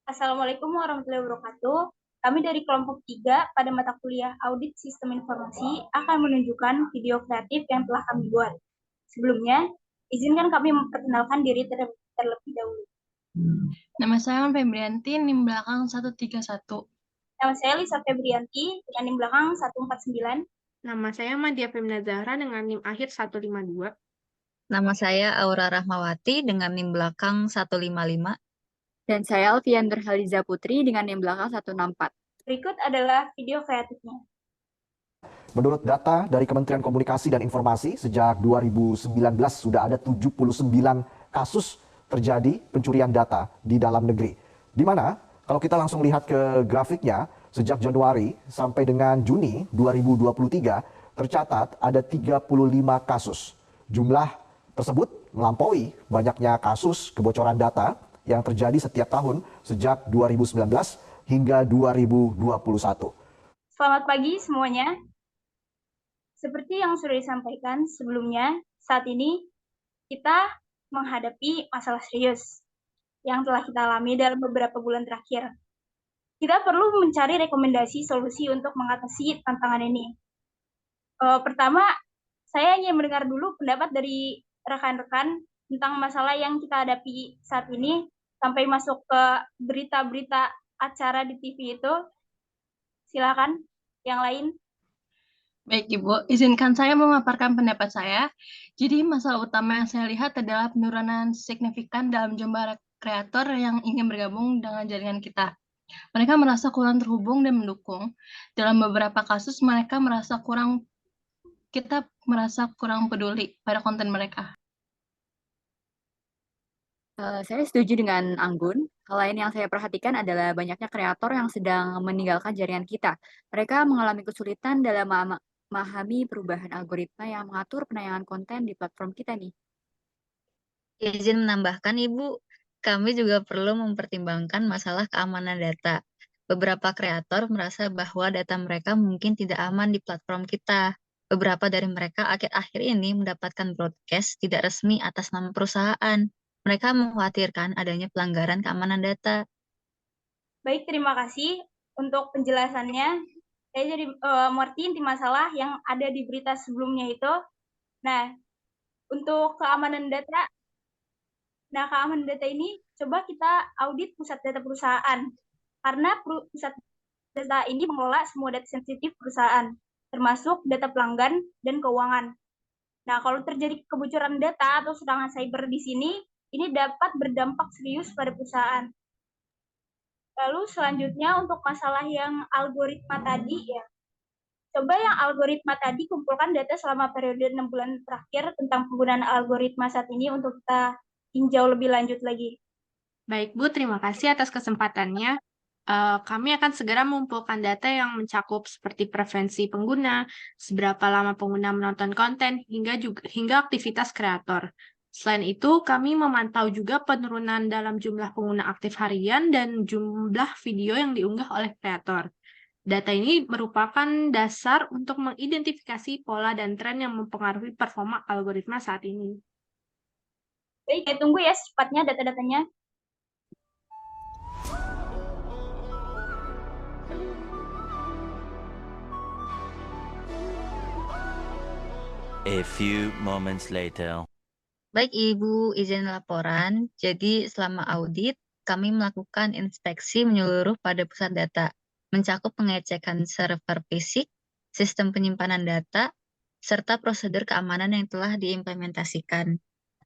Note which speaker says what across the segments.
Speaker 1: Assalamualaikum warahmatullahi wabarakatuh. Kami dari kelompok 3 pada mata kuliah Audit Sistem Informasi akan menunjukkan video kreatif yang telah kami buat. Sebelumnya, izinkan kami memperkenalkan diri terlebih dahulu.
Speaker 2: Nama saya Febrianti, NIM belakang 131.
Speaker 1: Nama saya Lisa Febrianti dengan NIM belakang 149.
Speaker 3: Nama saya Madia Femina Zahra dengan NIM akhir 152.
Speaker 4: Nama saya Aura Rahmawati dengan NIM belakang 155.
Speaker 5: Dan saya Alfian Nurhaliza Putri dengan NIM belakang 164.
Speaker 1: Berikut adalah video kreatifnya.
Speaker 6: Menurut data dari Kementerian Komunikasi dan Informasi, sejak 2019 sudah ada 79 kasus terjadi pencurian data di dalam negeri. Di mana kalau kita langsung lihat ke grafiknya, sejak Januari sampai dengan Juni 2023 tercatat ada 35 kasus. Jumlah tersebut melampaui banyaknya kasus kebocoran data yang terjadi setiap tahun sejak 2019 hingga 2021.
Speaker 1: Selamat pagi semuanya. Seperti yang sudah disampaikan sebelumnya, saat ini kita menghadapi masalah serius yang telah kita alami dalam beberapa bulan terakhir. Kita perlu mencari rekomendasi solusi untuk mengatasi tantangan ini. Pertama, saya ingin mendengar dulu pendapat dari rekan-rekan tentang masalah yang kita hadapi saat ini sampai masuk ke berita-berita acara di TV itu. Silakan yang lain.
Speaker 2: Baik, Ibu. Izinkan saya memaparkan pendapat saya. Jadi, masalah utama yang saya lihat adalah penurunan signifikan dalam jumlah kreator yang ingin bergabung dengan jaringan kita. Mereka merasa kurang terhubung dan mendukung. Dalam beberapa kasus, kita merasa kurang peduli pada konten mereka.
Speaker 5: Saya setuju dengan Anggun. Hal lain yang saya perhatikan adalah banyaknya kreator yang sedang meninggalkan jaringan kita. Mereka mengalami kesulitan dalam memahami perubahan algoritma yang mengatur penayangan konten di platform kita nih.
Speaker 4: Izin menambahkan, Ibu, kami juga perlu mempertimbangkan masalah keamanan data. Beberapa kreator merasa bahwa data mereka mungkin tidak aman di platform kita. Beberapa dari mereka akhir-akhir ini mendapatkan broadcast tidak resmi atas nama perusahaan. Mereka mengkhawatirkan adanya pelanggaran keamanan data.
Speaker 1: Baik, terima kasih untuk penjelasannya. Saya jadi mengerti inti masalah yang ada di berita sebelumnya itu. Nah, untuk keamanan data, ini coba kita audit pusat data perusahaan. Karena pusat data ini mengelola semua data sensitif perusahaan, termasuk data pelanggan dan keuangan. Nah, kalau terjadi kebocoran data atau serangan cyber di sini, ini dapat berdampak serius pada perusahaan. Lalu selanjutnya untuk masalah yang algoritma tadi ya. Coba yang algoritma tadi kumpulkan data selama periode 6 bulan terakhir tentang penggunaan algoritma saat ini untuk kita tinjau lebih lanjut lagi.
Speaker 3: Baik, Bu. Terima kasih atas kesempatannya. Kami akan segera mengumpulkan data yang mencakup seperti preferensi pengguna, seberapa lama pengguna menonton konten, hingga aktivitas kreator. Selain itu, kami memantau juga penurunan dalam jumlah pengguna aktif harian dan jumlah video yang diunggah oleh kreator. Data ini merupakan dasar untuk mengidentifikasi pola dan tren yang mempengaruhi performa algoritma saat ini.
Speaker 1: Baik, saya tunggu ya secepatnya data-datanya.
Speaker 7: A few moments later.
Speaker 4: Baik, Ibu, izin laporan. Jadi, selama audit, kami melakukan inspeksi menyeluruh pada pusat data, mencakup pengecekan server fisik, sistem penyimpanan data, serta prosedur keamanan yang telah diimplementasikan.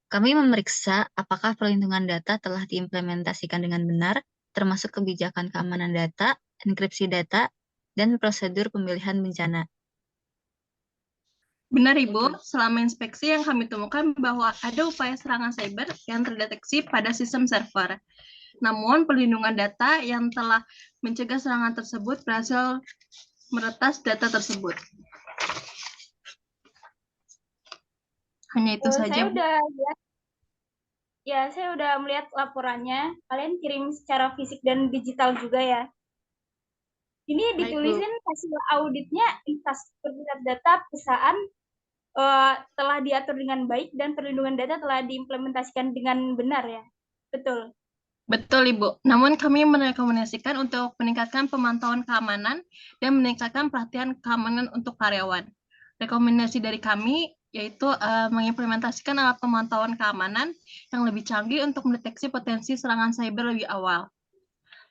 Speaker 4: Kami memeriksa apakah perlindungan data telah diimplementasikan dengan benar, termasuk kebijakan keamanan data, enkripsi data, dan prosedur pemilihan bencana.
Speaker 2: Benar, Ibu. Selama inspeksi yang kami temukan bahwa ada upaya serangan cyber yang terdeteksi pada sistem server. Namun, perlindungan data yang telah mencegah serangan tersebut berhasil meretas data tersebut. Hanya itu saja, Bu.
Speaker 1: Saya udah melihat laporannya. Kalian kirim secara fisik dan digital juga ya. Ini ditulisin hasil auditnya infrastruktur pusat data perusahaan telah diatur dengan baik dan perlindungan data telah diimplementasikan dengan benar ya. Betul.
Speaker 2: Betul, Ibu. Namun kami merekomendasikan untuk meningkatkan pemantauan keamanan dan meningkatkan pelatihan keamanan untuk karyawan. Rekomendasi dari kami yaitu mengimplementasikan alat pemantauan keamanan yang lebih canggih untuk mendeteksi potensi serangan cyber lebih awal.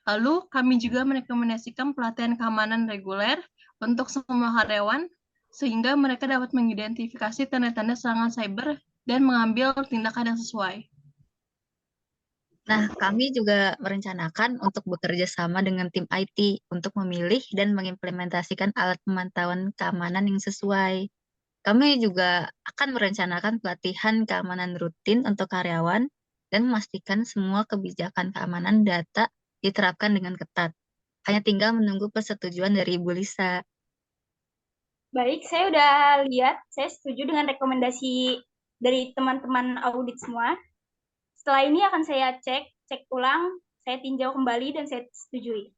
Speaker 2: Lalu, kami juga merekomendasikan pelatihan keamanan reguler untuk semua karyawan, sehingga mereka dapat mengidentifikasi tanda-tanda serangan cyber dan mengambil tindakan yang sesuai.
Speaker 4: Nah, kami juga merencanakan untuk bekerja sama dengan tim IT untuk memilih dan mengimplementasikan alat pemantauan keamanan yang sesuai. Kami juga akan merencanakan pelatihan keamanan rutin untuk karyawan dan memastikan semua kebijakan keamanan data diterapkan dengan ketat. Hanya tinggal menunggu persetujuan dari Ibu Lisa.
Speaker 1: Baik, saya udah lihat, saya setuju dengan rekomendasi dari teman-teman audit semua. Setelah ini akan saya cek ulang, saya tinjau kembali dan saya setujui.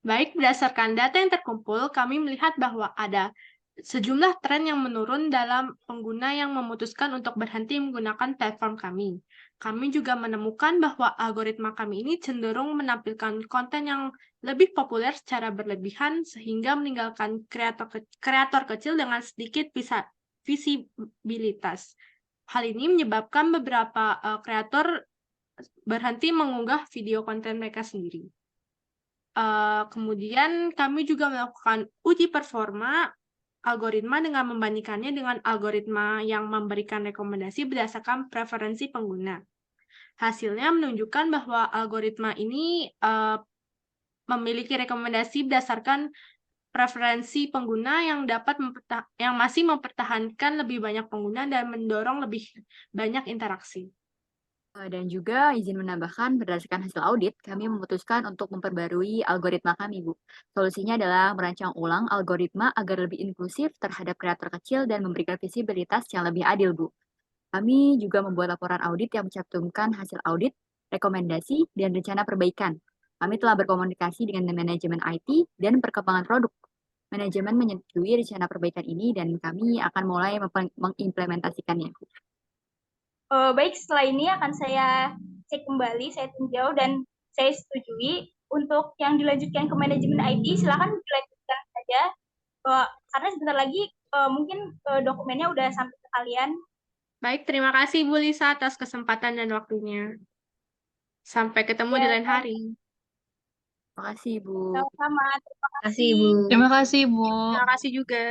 Speaker 3: Baik, berdasarkan data yang terkumpul, kami melihat bahwa ada sejumlah tren yang menurun dalam pengguna yang memutuskan untuk berhenti menggunakan platform kami. Kami juga menemukan bahwa algoritma kami ini cenderung menampilkan konten yang lebih populer secara berlebihan sehingga meninggalkan kreator kecil dengan sedikit visibilitas. Hal ini menyebabkan beberapa kreator berhenti mengunggah video konten mereka sendiri. Kemudian kami juga melakukan uji performa algoritma dengan membandingkannya dengan algoritma yang memberikan rekomendasi berdasarkan preferensi pengguna. Hasilnya menunjukkan bahwa algoritma ini memiliki rekomendasi berdasarkan preferensi pengguna yang yang masih mempertahankan lebih banyak pengguna dan mendorong lebih banyak interaksi.
Speaker 5: Dan juga izin menambahkan, berdasarkan hasil audit, kami memutuskan untuk memperbarui algoritma kami, Bu. Solusinya adalah merancang ulang algoritma agar lebih inklusif terhadap kreator kecil dan memberikan visibilitas yang lebih adil, Bu. Kami juga membuat laporan audit yang mencantumkan hasil audit, rekomendasi, dan rencana perbaikan. Kami telah berkomunikasi dengan manajemen IT dan perkembangan produk. Manajemen menyetujui rencana perbaikan ini dan kami akan mulai mengimplementasikannya.
Speaker 1: Baik, setelah ini akan saya cek kembali, saya tinjau dan saya setujui. Untuk yang dilanjutkan ke manajemen IT, silakan dilanjutkan saja. Karena sebentar lagi mungkin dokumennya udah sampai ke kalian.
Speaker 3: Baik, terima kasih Bu Lisa atas kesempatan dan waktunya. Sampai ketemu di lain hari.
Speaker 5: Terima kasih, Bu.
Speaker 1: Sama-sama.
Speaker 4: Terima kasih, Ibu.
Speaker 2: Terima kasih, Bu.
Speaker 3: Terima kasih juga.